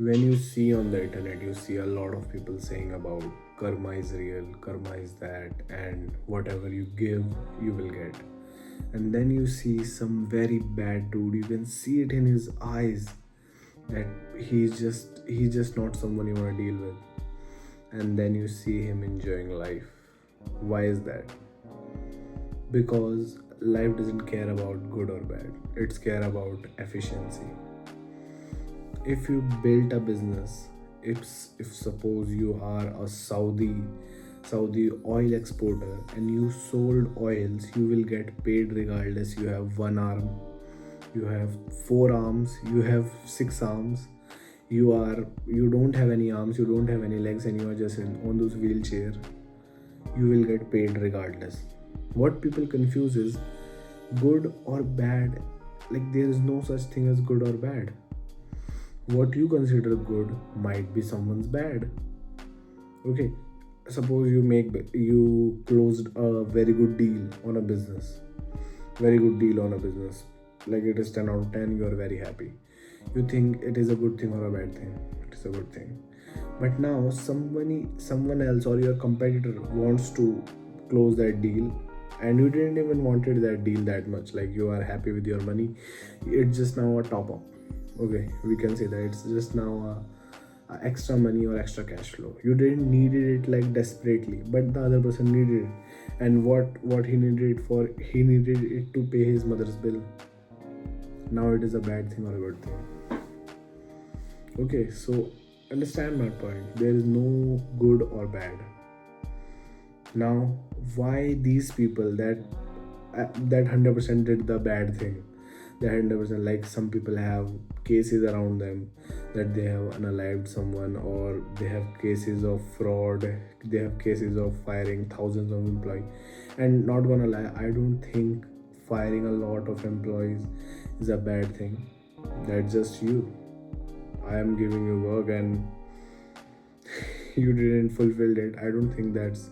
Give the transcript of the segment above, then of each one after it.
When you see on the internet, you see a lot of people saying about karma is real, karma is that, and whatever you give you will get. And then you see some very bad dude, you can see it in his eyes that he's just not someone you want to deal with. And then you see him enjoying life. Why is that? Because life doesn't care about good or bad, it's care about efficiency. If you built a business, if suppose you are a Saudi oil exporter and you sold oils, you will get paid regardless you have one arm, you have four arms, you have six arms, you don't have any arms, you don't have any legs, and you are just on those wheelchair. You will get paid regardless. What people confuse is good or bad. Like, there is no such thing as good or bad. What you consider good might be someone's bad. Okay, suppose you closed a very good deal on a business. Very good deal on a business. Like, it is 10 out of 10, you are very happy. You think it is a good thing or a bad thing? It is a good thing. But now someone else or your competitor wants to close that deal, and you didn't even wanted that deal that much. Like, you are happy with your money. It's just now a top up. Okay, we can say that it's just now a extra money or extra cash flow. You didn't needed it like desperately, but the other person needed it. And what he needed it for? He needed it to pay his mother's bill. Now it is a bad thing or a good thing? Okay, so understand my point. There is no good or bad. Now, why these people that 100% did the bad thing? That 100%, like, some people have cases around them that they have unalived someone, or they have cases of fraud, they have cases of firing thousands of employees. And not gonna lie, I don't think firing a lot of employees is a bad thing. That's just you. I am giving you work and you didn't fulfill it. I don't think that's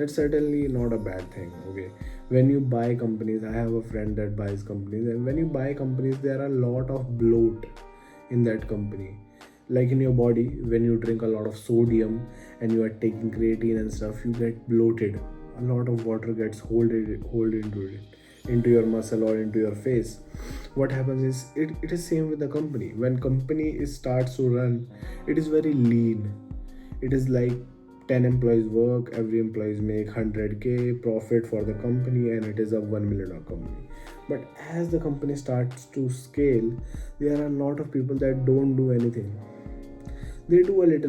certainly not a bad thing. Okay, when you buy companies, I have a friend that buys companies, and when you buy companies, there are a lot of bloat in that company. Like, in your body, when you drink a lot of sodium and you are taking creatine and stuff, you get bloated. A lot of water gets hold into your muscle or into your face. What happens is, it is same with the company. When company starts to run, it is very lean. It is like 10 employees work, every employees make 100k profit for the company, and it is a $1 million company. But as the company starts to scale, there are a lot of people that don't do anything. They do a bit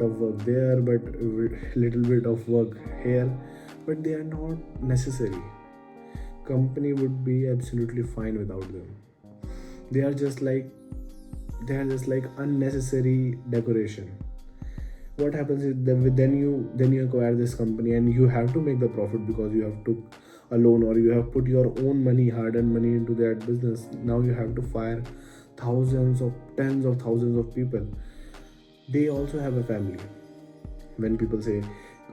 of work there, but little bit of work here, but they are not necessary. Company would be absolutely fine without them. They are just like unnecessary decoration. What happens is then you acquire this company, and you have to make the profit because you have took a loan, or you have put your own money, hard-earned money, into that business. Now you have to fire tens of thousands of people. They also have a family. When people say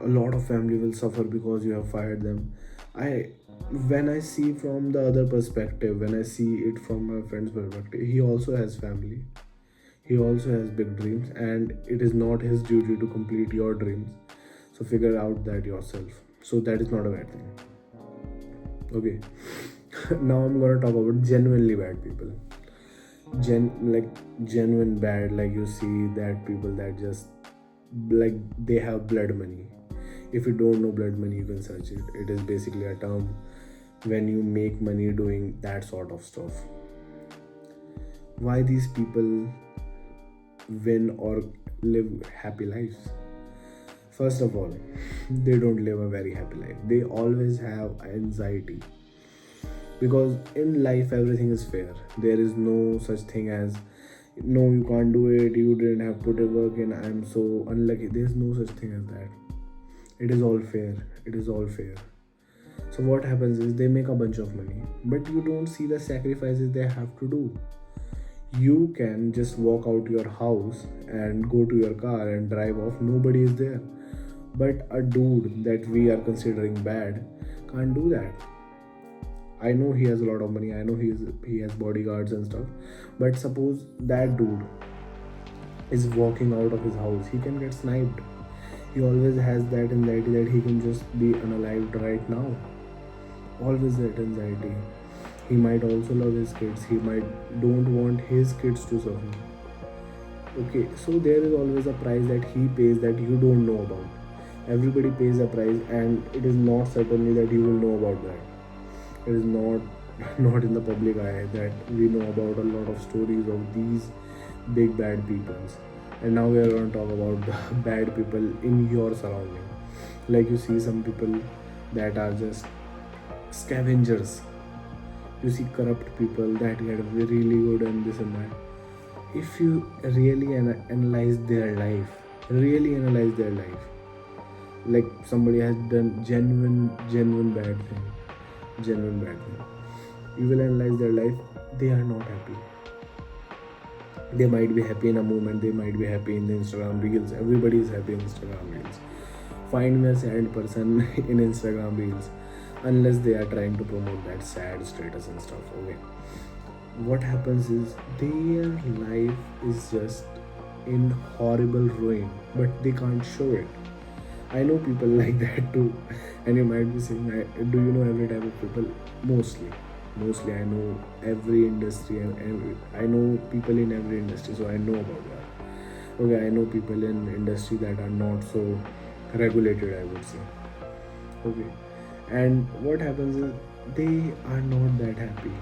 a lot of family will suffer because you have fired them, I when I see from the other perspective, when I see it from my friend's perspective, he also has family. He also has big dreams, and it is not his duty to complete your dreams. So figure out that yourself. So that is not a bad thing. Okay. Now I'm gonna talk about genuinely bad people. Genuine bad, like, you see that people that just, like, they have blood money. If you don't know blood money, you can search it. It is basically a term when you make money doing that sort of stuff. Why these people win or live happy lives? First of all, they don't live a very happy life. They always have anxiety, because in life everything is fair. There is no such thing as, no, you can't do it, you didn't have put a work in, I'm so unlucky. There's no such thing as that. It is all fair. So what happens is, they make a bunch of money, but you don't see the sacrifices they have to do. You can just walk out your house and go to your car and drive off, nobody is there. But a dude that we are considering bad can't do that. I know he has a lot of money, I know he has bodyguards and stuff, but suppose that dude is walking out of his house, he can get sniped. He always has that anxiety that he can just be unalived right now. Always that anxiety. He might also love his kids. He might don't want his kids to suffer. Okay, so there is always a price that he pays that you don't know about. Everybody pays a price, and it is not certainly that you will know about that. It is not not in the public eye that we know about a lot of stories of these big bad peoples. And now we are going to talk about the bad people in your surrounding. Like you see some people that are just scavengers. You see corrupt people that get really good and this and that. If you really analyze their life, really analyze their life, like somebody has done genuine bad thing, you will analyze their life. They are not happy. They might be happy in a moment, they might be happy in the Instagram reels. Everybody is happy in Instagram reels. Find me a sad person in Instagram reels, unless they are trying to promote that sad status and stuff. Okay, what happens is their life is just in horrible ruin, but they can't show it. I know people like that too. And you might be saying, do you know every type of people? Mostly I know every industry, and I know people in every industry, so I know about that. Okay, I know people in industry that are not so regulated, I would say. Okay, and what happens is they are not that happy.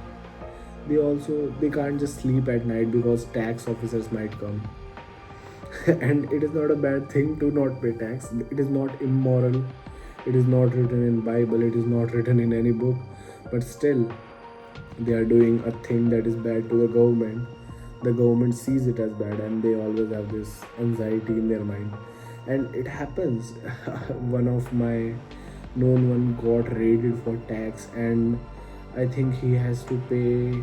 They can't just sleep at night because tax officers might come. And it is not a bad thing to not pay tax. It is not immoral. It is not written in Bible. It is not written in any book. But still, they are doing a thing that is bad to the government. The government sees it as bad, and they always have this anxiety in their mind. And it happens. One of my known one got raided for tax, and I think he has to pay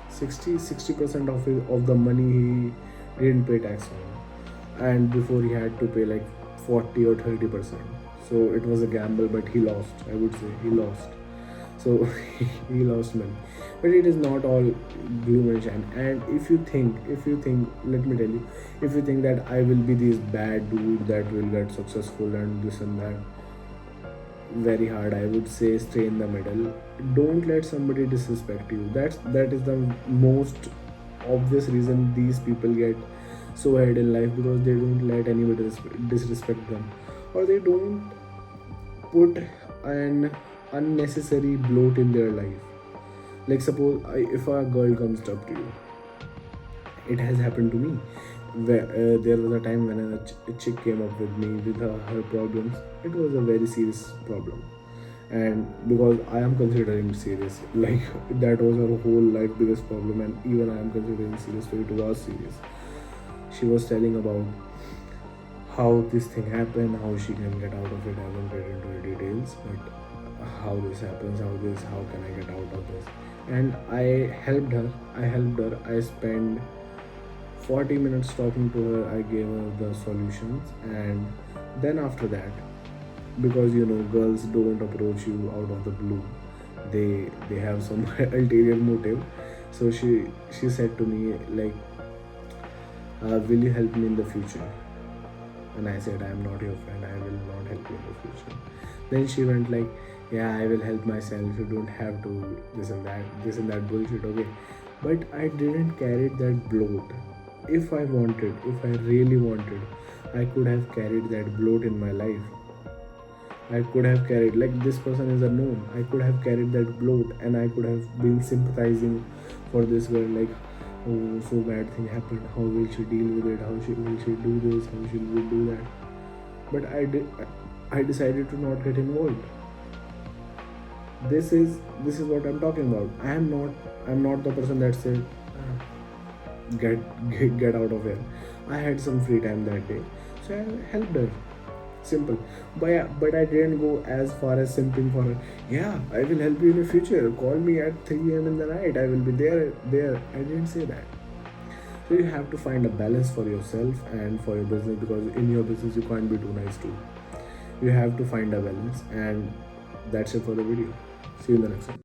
60% of the money he didn't pay tax on. And before he had to pay like 40 or 30%. So it was a gamble, but he lost. I would say he lost. So he lost money. But it is not all gloom and shine. And if you think, let me tell you, if you think that I will be this bad dude that will get successful and this and that, very hard. I would say stay in the middle. Don't let somebody disrespect you. That is the most obvious reason these people get so ahead in life, because they don't let anybody disrespect them, or they don't put an unnecessary bloat in their life. Like suppose if a girl comes up to you, it has happened to me. Where, there was a time when a chick came up with me with her problems. It was a very serious problem, and because I am considering it serious, like that was her whole life biggest problem, and even I am considering it serious, so it was serious. She was telling about how this thing happened, how she can get out of it. I won't get into the details, but how this happens, how can I get out of this? And I helped her. I spent 40 minutes talking to her. I gave her the solutions, and then after that, because girls don't approach you out of the blue, they have some ulterior motive. So she said to me like, will you help me in the future? And I said, I am not your friend, I will not help you in the future. Then she went like, yeah, I will help myself, you don't have to this and that bullshit. Okay, but I didn't carry that bloat. If I really wanted, I could have carried that bloat in my life. I could have carried, like this person is a known, I could have carried that bloat, and I could have been sympathizing for this girl, like, oh, so bad thing happened, how will she deal with it, will she do this, how she will do that. But I decided to not get involved. This is what I'm talking about. I'm not the person that said, get out of here. I had some free time that day, so I helped her. Simple. But I didn't go as far as simping for her. Yeah, I will help you in the future. Call me at 3 a.m. in the night. I will be there. I didn't say that. So you have to find a balance for yourself and for your business, because in your business you can't be too nice too. You have to find a balance, and that's it for the video. See you in the next one.